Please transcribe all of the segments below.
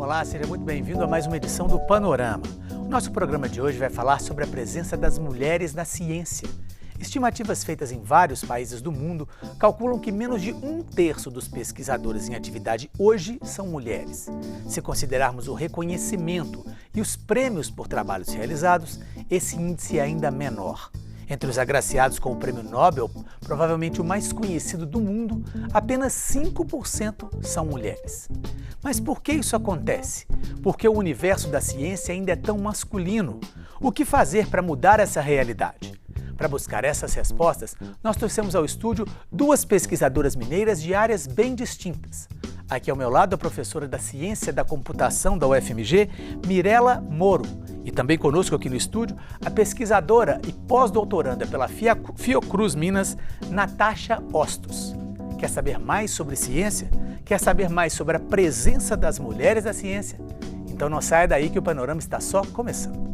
Olá, seja muito bem-vindo a mais uma edição do Panorama. O nosso programa de hoje vai falar sobre a presença das mulheres na ciência. Estimativas feitas em vários países do mundo calculam que menos de 1/3 dos pesquisadores em atividade hoje são mulheres. Se considerarmos o reconhecimento e os prêmios por trabalhos realizados, esse índice é ainda menor. Entre os agraciados com o Prêmio Nobel, provavelmente o mais conhecido do mundo, apenas 5% são mulheres. Mas por que isso acontece? Porque o universo da ciência ainda é tão masculino. O que fazer para mudar essa realidade? Para buscar essas respostas, nós trouxemos ao estúdio duas pesquisadoras mineiras de áreas bem distintas. Aqui ao meu lado a professora da Ciência da Computação da UFMG, Mirela Moro. E também conosco aqui no estúdio a pesquisadora e pós-doutoranda pela Fiocruz Minas, Natasha Ostos. Quer saber mais sobre ciência? Quer saber mais sobre a presença das mulheres na ciência? Então não saia daí que o panorama está só começando.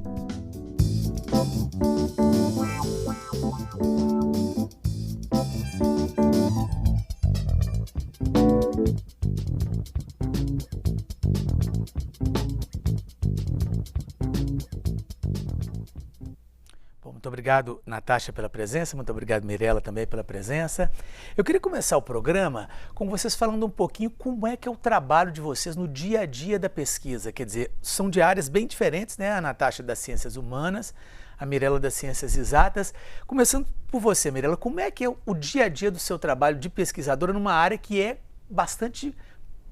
Muito obrigado, Natasha, pela presença, muito obrigado, Mirela, também pela presença. Eu queria começar o programa com vocês falando um pouquinho como é que é o trabalho de vocês no dia a dia da pesquisa. Quer dizer, são de áreas bem diferentes, né? A Natasha das ciências humanas, a Mirela das ciências exatas. Começando por você, Mirela, como é que é o dia a dia do seu trabalho de pesquisadora numa área que é bastante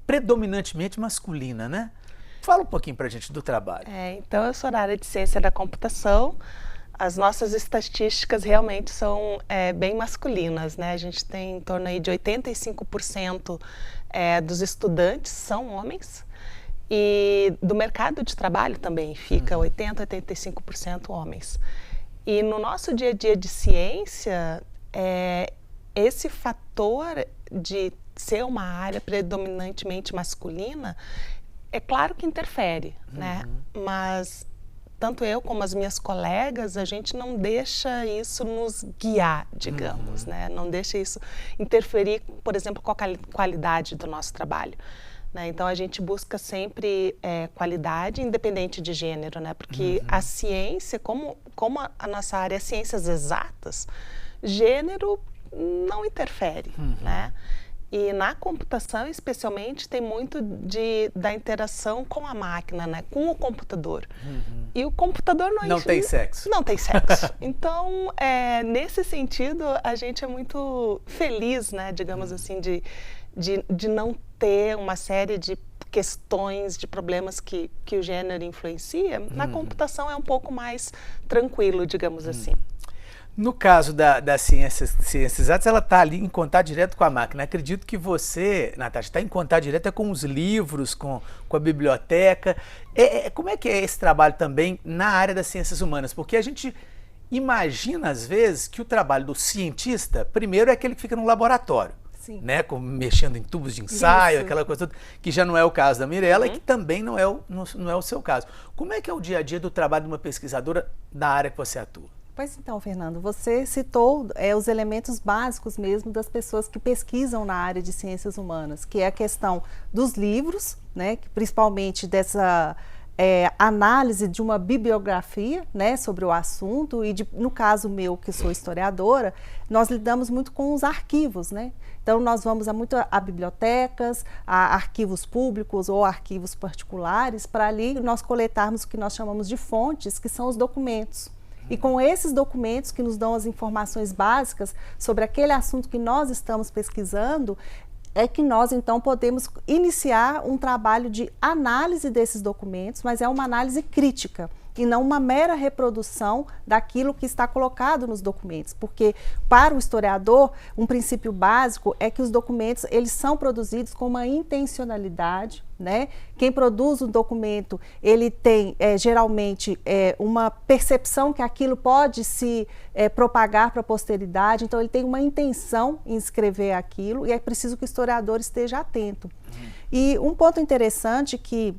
predominantemente masculina, né? Fala um pouquinho pra gente do trabalho. Então eu sou da área de ciência da computação. As nossas estatísticas realmente são bem masculinas, né? A gente tem em torno aí de 85% dos estudantes são homens e do mercado de trabalho também fica 80% a 85% homens. E no nosso dia a dia de ciência, esse fator de ser uma área predominantemente masculina, é claro que interfere, né? Mas tanto eu como as minhas colegas, a gente não deixa isso nos guiar, digamos, né? Não deixa isso interferir, por exemplo, com a qualidade do nosso trabalho, né? Então, a gente busca sempre qualidade, independente de gênero, né? Porque a ciência, como a nossa área é ciências exatas, gênero não interfere, né? E na computação, especialmente, tem muito da interação com a máquina, né? Com o computador. E o computador não tem sexo. Não tem sexo. Então, nesse sentido, a gente é muito feliz, né? Digamos assim, de não ter uma série de questões, de problemas que o gênero influencia. Na computação é um pouco mais tranquilo, digamos assim. No caso das ciências exatas, ela está ali em contato direto com a máquina. Acredito que você, Natasha, está em contato direto com os livros, com a biblioteca. Como é que é esse trabalho também na área das ciências humanas? Porque a gente imagina, às vezes, que o trabalho do cientista, primeiro, é aquele que fica no laboratório. Sim. Né, mexendo em tubos de ensaio, aquela coisa toda, que já não é o caso da Mirela e que também não é o seu caso. Como é que é o dia a dia do trabalho de uma pesquisadora da área que você atua? Pois então, Fernando, você citou os elementos básicos mesmo das pessoas que pesquisam na área de ciências humanas, que é a questão dos livros, né, que principalmente dessa análise de uma bibliografia, né, sobre o assunto e, no caso meu, que sou historiadora, nós lidamos muito com os arquivos, né? Então, nós vamos muito a bibliotecas, a arquivos públicos ou arquivos particulares, para ali nós coletarmos o que nós chamamos de fontes, que são os documentos. E com esses documentos que nos dão as informações básicas sobre aquele assunto que nós estamos pesquisando, é que nós então podemos iniciar um trabalho de análise desses documentos, mas é uma análise crítica e não uma mera reprodução daquilo que está colocado nos documentos, porque para o historiador um princípio básico é que os documentos eles são produzidos com uma intencionalidade, né? Quem produz um documento ele tem geralmente uma percepção que aquilo pode se propagar para a posteridade, então ele tem uma intenção em escrever aquilo e é preciso que o historiador esteja atento. E um ponto interessante que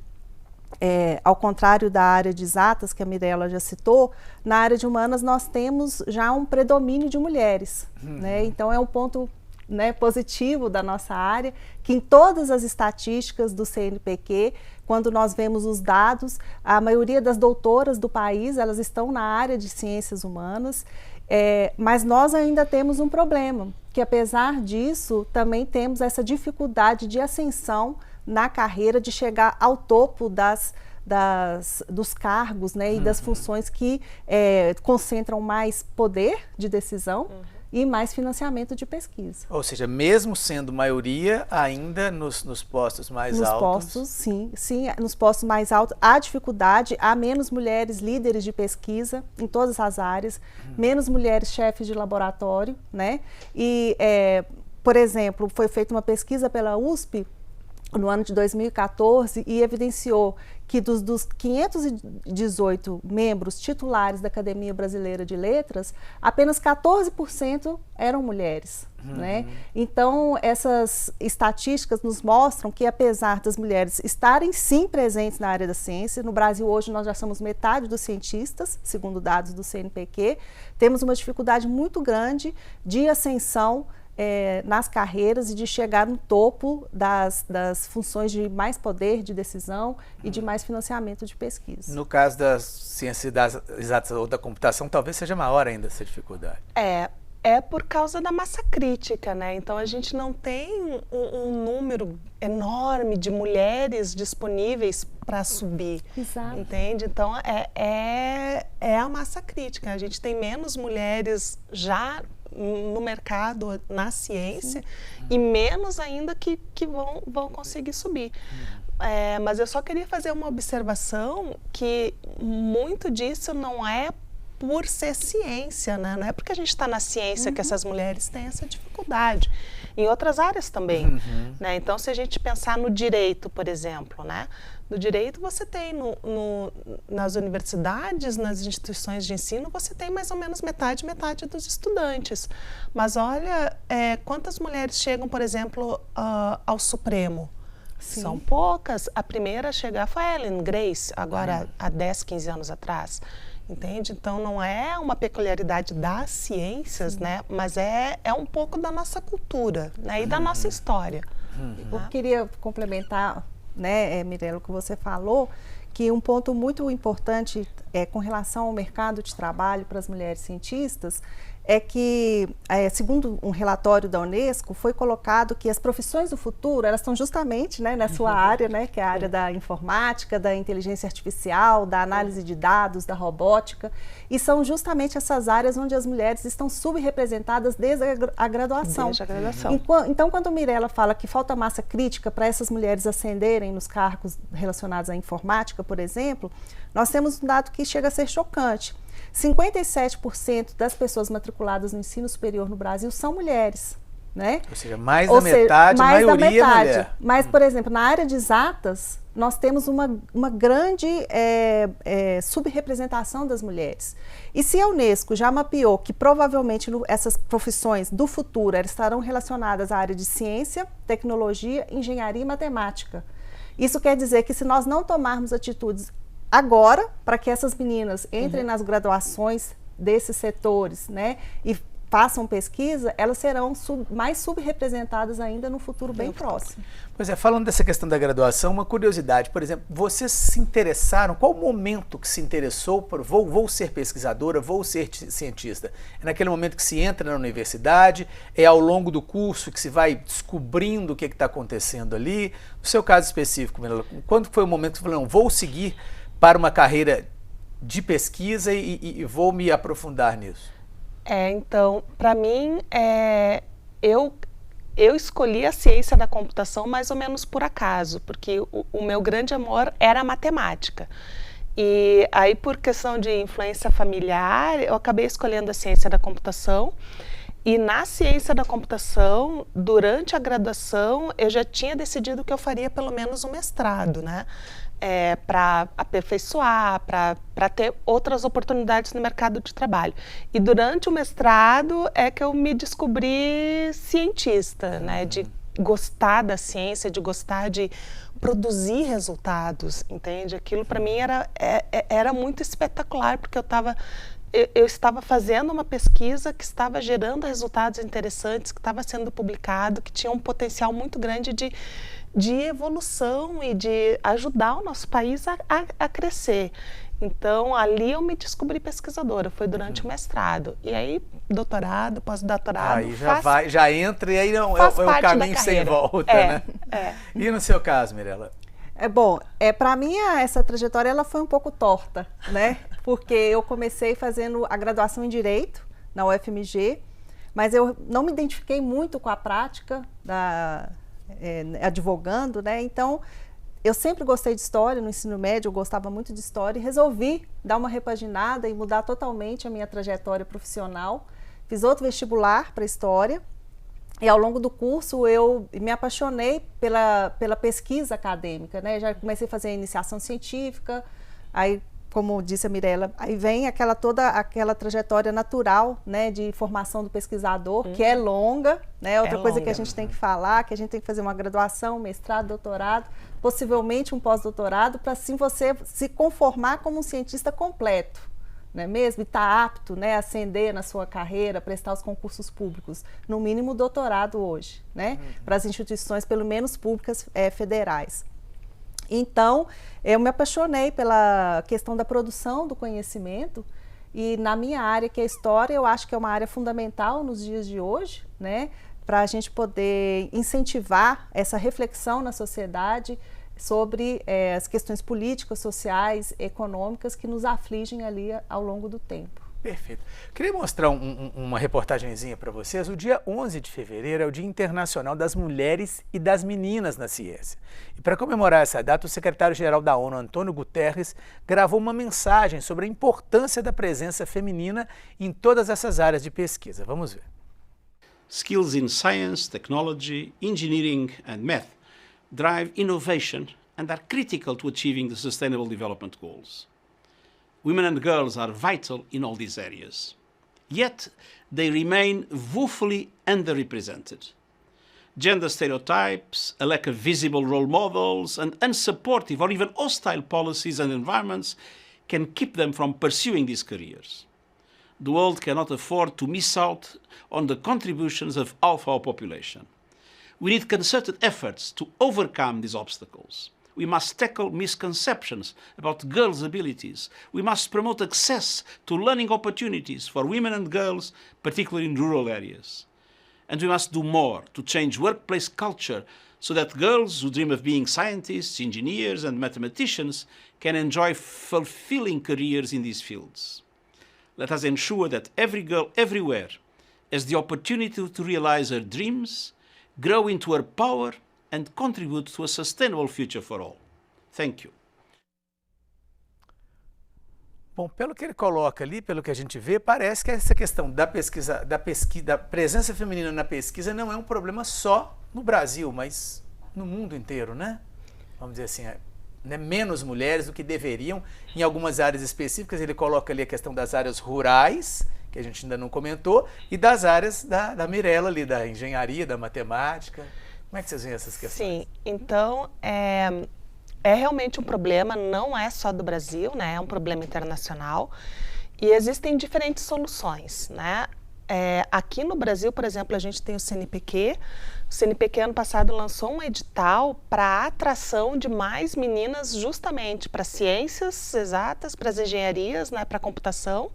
ao contrário da área de exatas, que a Mirela já citou, na área de humanas nós temos já um predomínio de mulheres, né? Então é um ponto né, positivo da nossa área, que em todas as estatísticas do CNPq, quando nós vemos os dados, a maioria das doutoras do país, elas estão na área de ciências humanas, mas nós ainda temos um problema, que apesar disso, também temos essa dificuldade de ascensão na carreira, de chegar ao topo dos cargos, né, e das funções que concentram mais poder de decisão e mais financiamento de pesquisa. Ou seja, mesmo sendo maioria, ainda nos postos mais altos? Nos postos, sim, nos postos mais altos há dificuldade, há menos mulheres líderes de pesquisa em todas as áreas, menos mulheres chefes de laboratório, né? E, por exemplo, foi feita uma pesquisa pela USP no ano de 2014 e evidenciou que dos 518 membros titulares da Academia Brasileira de Letras, apenas 14% eram mulheres, né? Então, essas estatísticas nos mostram que, apesar das mulheres estarem sim presentes na área da ciência, no Brasil hoje nós já somos metade dos cientistas, segundo dados do CNPq, temos uma dificuldade muito grande de ascensão nas carreiras e de chegar no topo das funções de mais poder de decisão e de mais financiamento de pesquisa. No caso das ciências exatas ou da computação, talvez seja maior ainda essa dificuldade. É por causa da massa crítica, né? Então a gente não tem um número enorme de mulheres disponíveis para subir. Exato. Entende? Então é a massa crítica. A gente tem menos mulheres já no mercado, na ciência, e menos ainda que vão conseguir subir. Mas eu só queria fazer uma observação que muito disso não é por ser ciência, né? Não é porque a gente está na ciência que essas mulheres têm essa dificuldade. Em outras áreas também. Né? Então, se a gente pensar no direito, por exemplo, né? No direito você tem nas universidades, nas instituições de ensino, você tem mais ou menos metade dos estudantes. Mas olha quantas mulheres chegam, por exemplo, ao Supremo. Sim. São poucas. A primeira a chegar foi a Ellen Grace, agora há 10, 15 anos atrás. Entende? Então, não é uma peculiaridade das ciências, né? Mas é um pouco da nossa cultura, né? E da nossa história. Eu queria complementar, né, Mirella, o que você falou, que um ponto muito importante com relação ao mercado de trabalho para as mulheres cientistas é que, segundo um relatório da Unesco, foi colocado que as profissões do futuro, elas estão justamente, né, na sua área, né, que é a área da informática, da inteligência artificial, da análise de dados, da robótica, e são justamente essas áreas onde as mulheres estão subrepresentadas desde a graduação. Desde a graduação. Então, quando a Mirella fala que falta massa crítica para essas mulheres ascenderem nos cargos relacionados à informática, por exemplo, nós temos um dado que chega a ser chocante. 57% das pessoas matriculadas no ensino superior no Brasil são mulheres, né? Ou seja, mais da metade, maioria mulher. Mas, por exemplo, na área de exatas, nós temos uma grande subrepresentação das mulheres. E se a Unesco já mapeou que provavelmente essas profissões do futuro elas estarão relacionadas à área de ciência, tecnologia, engenharia e matemática, isso quer dizer que se nós não tomarmos atitudes agora, para que essas meninas entrem nas graduações desses setores, né, e façam pesquisa, elas serão mais subrepresentadas ainda no futuro bem próximo. Pois é, falando dessa questão da graduação, uma curiosidade, por exemplo, vocês se interessaram, qual o momento que se interessou por vou ser pesquisadora, vou ser cientista? É naquele momento que se entra na universidade, é ao longo do curso que se vai descobrindo o que está acontecendo ali? No seu caso específico, Mirella, quando foi o momento que você falou, não, vou seguir para uma carreira de pesquisa e vou me aprofundar nisso? Então, para mim, eu escolhi a ciência da computação mais ou menos por acaso, porque o meu grande amor era a matemática. E aí, por questão de influência familiar, eu acabei escolhendo a ciência da computação. E na ciência da computação, durante a graduação, eu já tinha decidido que eu faria pelo menos um mestrado, né? Para aperfeiçoar, para ter outras oportunidades no mercado de trabalho. E durante o mestrado é que eu me descobri cientista, né? De gostar da ciência, de gostar de produzir resultados, entende? Aquilo para mim era muito espetacular, porque eu estava eu estava fazendo uma pesquisa que estava gerando resultados interessantes, que estava sendo publicado, que tinha um potencial muito grande de evolução e de ajudar o nosso país a crescer. Então, ali eu me descobri pesquisadora, foi durante o mestrado. E aí, doutorado, pós-doutorado... Aí já entra e aí é um caminho sem volta, né? E no seu caso, Mirela? Bom, para mim essa trajetória ela foi um pouco torta, né? Porque eu comecei fazendo a graduação em Direito na UFMG, mas eu não me identifiquei muito com a prática advogando, né? Então, eu sempre gostei de História, no ensino médio eu gostava muito de História e resolvi dar uma repaginada e mudar totalmente a minha trajetória profissional. Fiz outro vestibular para História e ao longo do curso eu me apaixonei pela pesquisa acadêmica, né? Já comecei a fazer a iniciação científica, aí, como disse a Mirela, aí vem toda aquela trajetória natural, né, de formação do pesquisador, que é longa, né? Outra coisa que a gente tem que falar, que a gente tem que fazer uma graduação, mestrado, doutorado, possivelmente um pós-doutorado, para assim você se conformar como um cientista completo, não é mesmo? E estar apto, né, a ascender na sua carreira, prestar os concursos públicos, no mínimo doutorado hoje, né? Para as instituições, pelo menos públicas federais. Então, eu me apaixonei pela questão da produção do conhecimento e na minha área, que é a História, eu acho que é uma área fundamental nos dias de hoje, né? Para a gente poder incentivar essa reflexão na sociedade sobre as questões políticas, sociais, econômicas que nos afligem ali ao longo do tempo. Perfeito. Queria mostrar uma reportagenzinha para vocês. O dia 11 de fevereiro é o Dia Internacional das Mulheres e das Meninas na Ciência. E para comemorar essa data, o secretário-geral da ONU, Antônio Guterres, gravou uma mensagem sobre a importância da presença feminina em todas essas áreas de pesquisa. Vamos ver. Skills in science, technology, engineering and math drive innovation and are critical to achieving the Sustainable Development Goals. Women and girls are vital in all these areas. Yet, they remain woefully underrepresented. Gender stereotypes, a lack of visible role models, and unsupportive or even hostile policies and environments can keep them from pursuing these careers. The world cannot afford to miss out on the contributions of half our population. We need concerted efforts to overcome these obstacles. We must tackle misconceptions about girls' abilities. We must promote access to learning opportunities for women and girls, particularly in rural areas. And we must do more to change workplace culture so that girls who dream of being scientists, engineers, and mathematicians can enjoy fulfilling careers in these fields. Let us ensure that every girl everywhere has the opportunity to realize her dreams, grow into her power, and contribute to a sustainable future for all. Thank you. Bom, pelo que ele coloca ali, pelo que a gente vê, parece que essa questão da presença feminina na pesquisa não é um problema só no Brasil, mas no mundo inteiro, né? Vamos dizer assim, né, menos mulheres do que deveriam em algumas áreas específicas. Ele coloca ali a questão das áreas rurais, que a gente ainda não comentou, e das áreas da Mirela ali, da engenharia, da matemática. Como é que vocês veem essas questões? Sim, então é realmente um problema, não é só do Brasil, né? É um problema internacional e existem diferentes soluções, né? Aqui no Brasil, por exemplo, a gente tem o CNPq. O CNPq ano passado lançou um edital para atração de mais meninas justamente para ciências exatas, para as engenharias, né? Para a computação.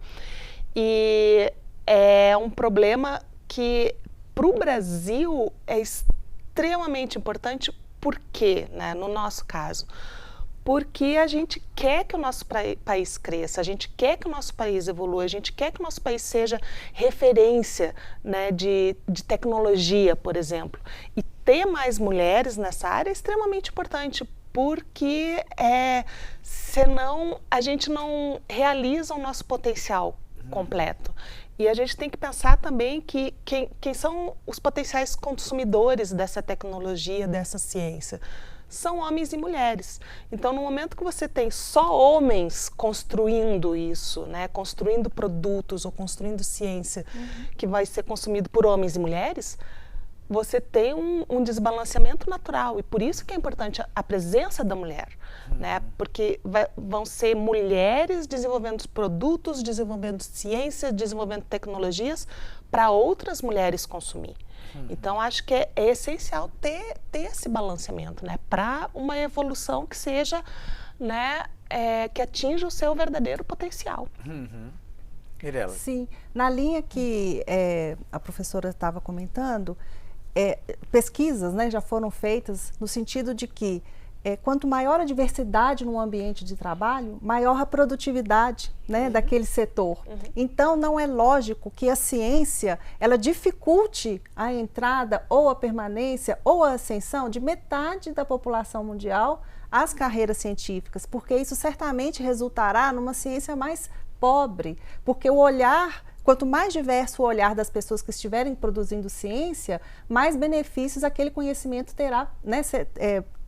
E é um problema que para o Brasil é extremamente importante. Por quê, né, no nosso caso? Porque a gente quer que o nosso país cresça, a gente quer que o nosso país evolua, a gente quer que o nosso país seja referência, né, de tecnologia, por exemplo. E ter mais mulheres nessa área é extremamente importante, porque senão a gente não realiza o nosso potencial completo. E a gente tem que pensar também que quem são os potenciais consumidores dessa tecnologia, dessa ciência? São homens e mulheres. Então, no momento que você tem só homens construindo isso, né, construindo produtos ou construindo ciência que vai ser consumido por homens e mulheres, você tem um desbalanceamento natural, e por isso que é importante a presença da mulher, né? Porque vão ser mulheres desenvolvendo produtos, desenvolvendo ciência, desenvolvendo tecnologias para outras mulheres consumir. Então, acho que é essencial ter esse balanceamento, né? Para uma evolução que seja, né, que atinja o seu verdadeiro potencial. Mirela. Sim, na linha que a professora estava comentando, pesquisas, né, já foram feitas no sentido de que quanto maior a diversidade no ambiente de trabalho, maior a produtividade, né, daquele setor. Então, não é lógico que a ciência ela dificulte a entrada ou a permanência ou a ascensão de metade da população mundial às carreiras científicas, porque isso certamente resultará numa ciência mais pobre, porque o olhar, quanto mais diverso o olhar das pessoas que estiverem produzindo ciência, mais benefícios aquele conhecimento terá, né,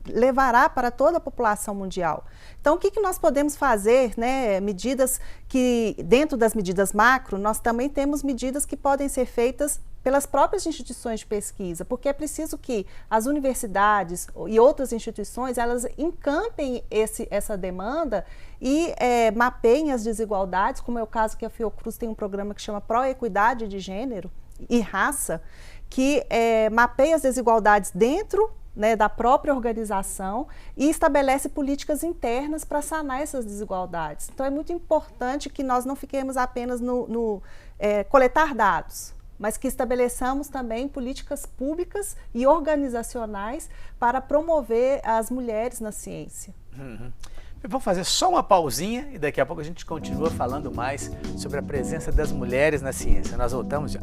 levará para toda a população mundial. Então, o que nós podemos fazer, né, medidas que, dentro das medidas macro, nós também temos medidas que podem ser feitas pelas próprias instituições de pesquisa, porque é preciso que as universidades e outras instituições, elas encampem essa demanda e mapeiem as desigualdades, como é o caso que a Fiocruz tem um programa que chama Proequidade de Gênero e Raça, que mapeia as desigualdades dentro, né, da própria organização e estabelece políticas internas para sanar essas desigualdades. Então, é muito importante que nós não fiquemos apenas no coletar dados, mas que estabeleçamos também políticas públicas e organizacionais para promover as mulheres na ciência. Vamos fazer só uma pausinha e daqui a pouco a gente continua falando mais sobre a presença das mulheres na ciência. Nós voltamos já.